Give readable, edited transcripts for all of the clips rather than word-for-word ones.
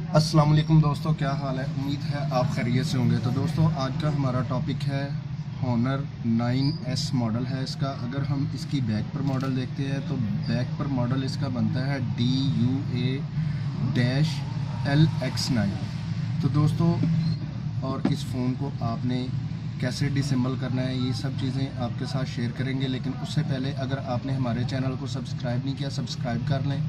अस्सलाम वालेकुम दोस्तों, क्या हाल है। उम्मीद है आप खैरियत से होंगे। तो दोस्तों आज का हमारा टॉपिक है हॉनर 9S मॉडल है इसका। अगर हम इसकी बैक पर मॉडल देखते हैं तो बैक पर मॉडल इसका बनता है DUA-LX9। तो दोस्तों और इस फ़ोन को आपने कैसे डिसेंबल करना है ये सब चीज़ें आपके साथ शेयर करेंगे। लेकिन उससे पहले अगर आपने हमारे चैनल को सब्सक्राइब नहीं किया, सब्सक्राइब कर लें,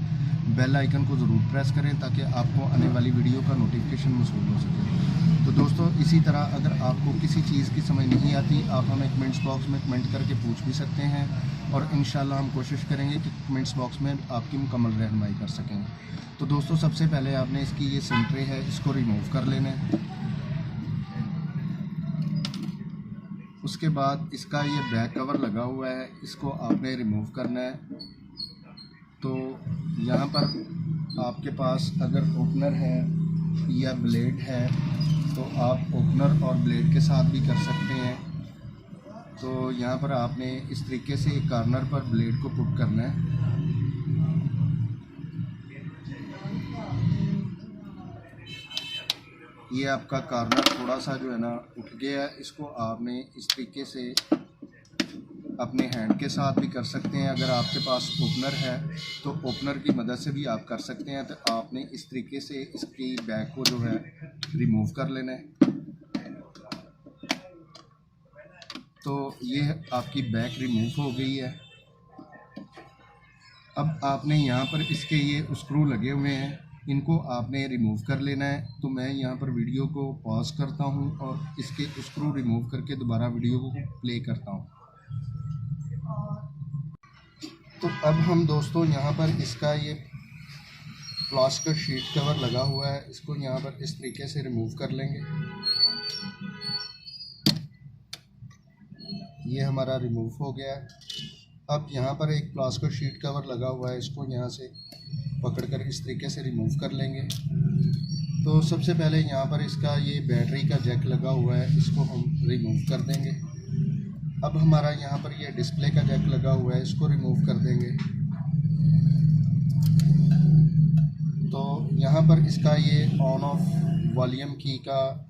बेल आइकन को ज़रूर प्रेस करें ताकि आपको आने वाली वीडियो का नोटिफिकेशन मौसूल हो सके। तो दोस्तों इसी तरह अगर आपको किसी चीज़ की समझ नहीं आती आप हमें कमेंट्स बॉक्स में कमेंट करके पूछ भी सकते हैं और इंशाल्लाह हम कोशिश करेंगे कि कमेंट्स बॉक्स में आपकी मुकम्मल रहनुमाई कर सकें। तो दोस्तों सबसे पहले आपने इसकी ये सिम ट्रे है इसको रिमूव कर लेना है। उसके बाद इसका ये बैक कवर लगा हुआ है इसको आपने रिमूव करना है। तो यहाँ पर आपके पास अगर ओपनर है या ब्लेड है तो आप ओपनर और ब्लेड के साथ भी कर सकते हैं। तो यहाँ पर आपने इस तरीके से एक कॉर्नर पर ब्लेड को पुट करना है। ये आपका कॉर्नर थोड़ा सा जो है ना उठ गया है, इसको आपने इस तरीके से अपने हैंड के साथ भी कर सकते हैं। अगर आपके पास ओपनर है तो ओपनर की मदद से भी आप कर सकते हैं। तो आपने इस तरीके से इसकी बैक को जो है रिमूव कर लेना है। तो ये आपकी बैक रिमूव हो गई है। अब आपने यहाँ पर इसके ये स्क्रू लगे हुए हैं इनको आपने रिमूव कर लेना है। तो मैं यहाँ पर वीडियो को पॉज करता हूँ और इसके स्क्रू रिमूव करके दोबारा वीडियो को प्ले करता हूँ। तो अब हम दोस्तों यहाँ पर इसका ये प्लास्टिक शीट कवर लगा हुआ है इसको यहाँ पर इस तरीके से रिमूव कर लेंगे। ये हमारा रिमूव हो गया है। अब यहाँ पर एक प्लास्टिक शीट कवर लगा हुआ है इसको यहाँ से पकड़कर इस तरीके से रिमूव कर लेंगे। तो सबसे पहले यहाँ पर इसका ये बैटरी का जैक लगा हुआ है इसको हम रिमूव कर देंगे। अब हमारा यहाँ पर ये डिस्प्ले का जैक लगा हुआ है इसको रिमूव कर देंगे। तो यहाँ पर इसका ये ऑन ऑफ वॉल्यूम की का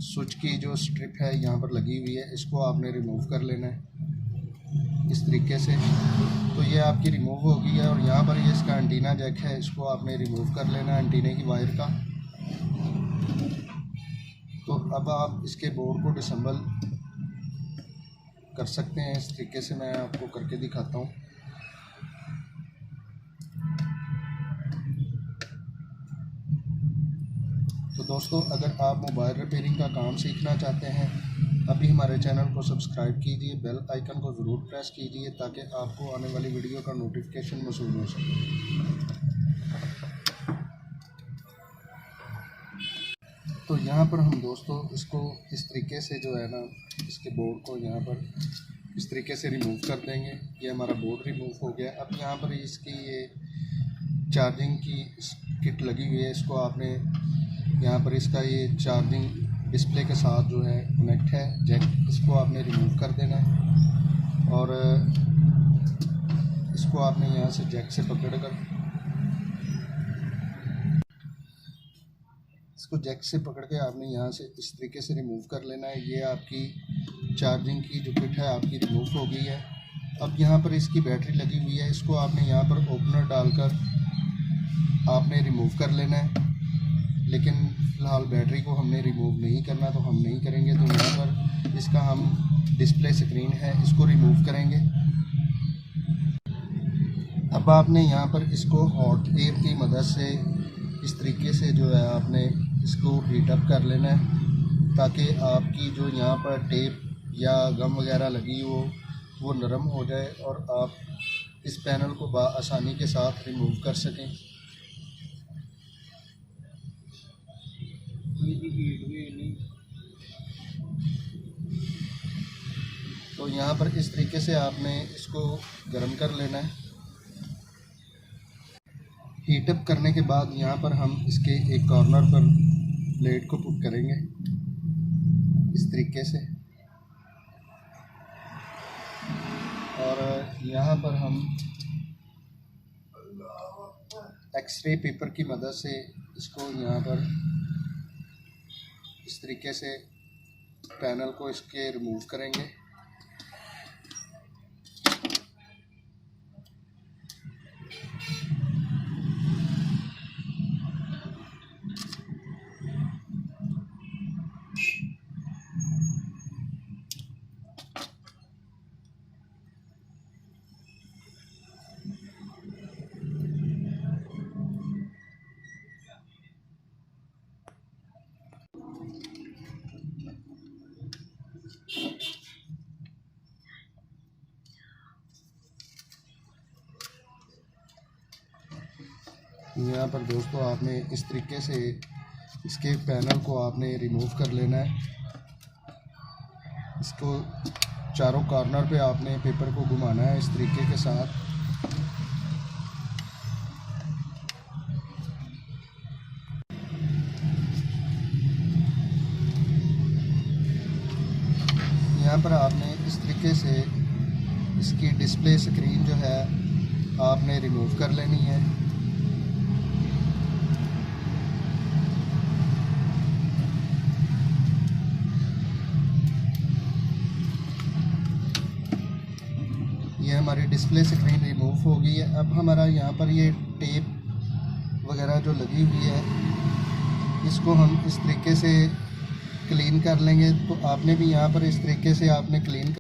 स्विच की जो स्ट्रिप है यहाँ पर लगी हुई है इसको आपने रिमूव कर लेना है इस तरीके से। तो ये आपकी रिमूव हो गई है। और यहाँ पर ये इसका एंटीना जैक है इसको आपने रिमूव कर लेना है एंटीने की वायर का। तो अब आप इसके बोर्ड को डिसेंबल कर सकते हैं। इस तरीके से मैं आपको करके दिखाता हूँ। तो दोस्तों अगर आप मोबाइल रिपेयरिंग का काम सीखना चाहते हैं अभी हमारे चैनल को सब्सक्राइब कीजिए, बेल आइकन को ज़रूर प्रेस कीजिए ताकि आपको आने वाली वीडियो का नोटिफिकेशन मौसूल हो सके। तो यहाँ पर हम दोस्तों इसको इस तरीके से जो है ना इसके बोर्ड को यहाँ पर इस तरीके से रिमूव कर देंगे। ये हमारा बोर्ड रिमूव हो गया। अब यहाँ पर इसकी ये चार्जिंग की किट लगी हुई है इसको आपने यहाँ पर इसका ये चार्जिंग डिस्प्ले के साथ जो है कनेक्ट है जैक इसको आपने रिमूव कर देना है। और इसको आपने यहाँ से जैक से पकड़ के आपने यहाँ से इस तरीके से रिमूव कर लेना है। ये आपकी चार्जिंग की जो किट है आपकी रिमूव हो गई है। अब यहाँ पर इसकी बैटरी लगी हुई है इसको आपने यहाँ पर ओपनर डालकर आपने रिमूव कर लेना है। लेकिन फ़िलहाल बैटरी को हमने रिमूव नहीं करना तो हम नहीं करेंगे। तो यहाँ पर इसका हम डिस्प्ले स्क्रीन है इसको रिमूव करेंगे। अब आपने यहाँ पर इसको हॉट एयर की मदद से इस तरीके से जो है आपने इसको हीट अप कर लेना है ताकि आपकी जो यहाँ पर टेप या गम वगैरह लगी हो वो नरम हो जाए और आप इस पैनल को आसानी के साथ रिमूव कर सकें। तो यहाँ पर इस तरीके से आपने इसको गर्म कर लेना है। हीटअप करने के बाद यहाँ पर हम इसके एक कॉर्नर पर ब्लेड को पुट करेंगे इस तरीके से। और यहाँ पर हम एक्सरे पेपर की मदद से इसको यहाँ पर इस तरीके से पैनल को इसके रिमूव करेंगे। यहाँ पर दोस्तों आपने इस तरीके से इसके पैनल को आपने रिमूव कर लेना है। इसको चारों कॉर्नर पे आपने पेपर को घुमाना है इस तरीके के साथ। यहाँ पर आपने इस तरीके से इसकी डिस्प्ले स्क्रीन जो है आपने रिमूव कर लेनी है। ये हमारी डिस्प्ले स्क्रीन रिमूव हो गई है। अब हमारा यहाँ पर ये टेप वगैरह जो लगी हुई है इसको हम इस तरीके से क्लीन कर लेंगे। तो आपने भी यहाँ पर इस तरीके से आपने क्लीन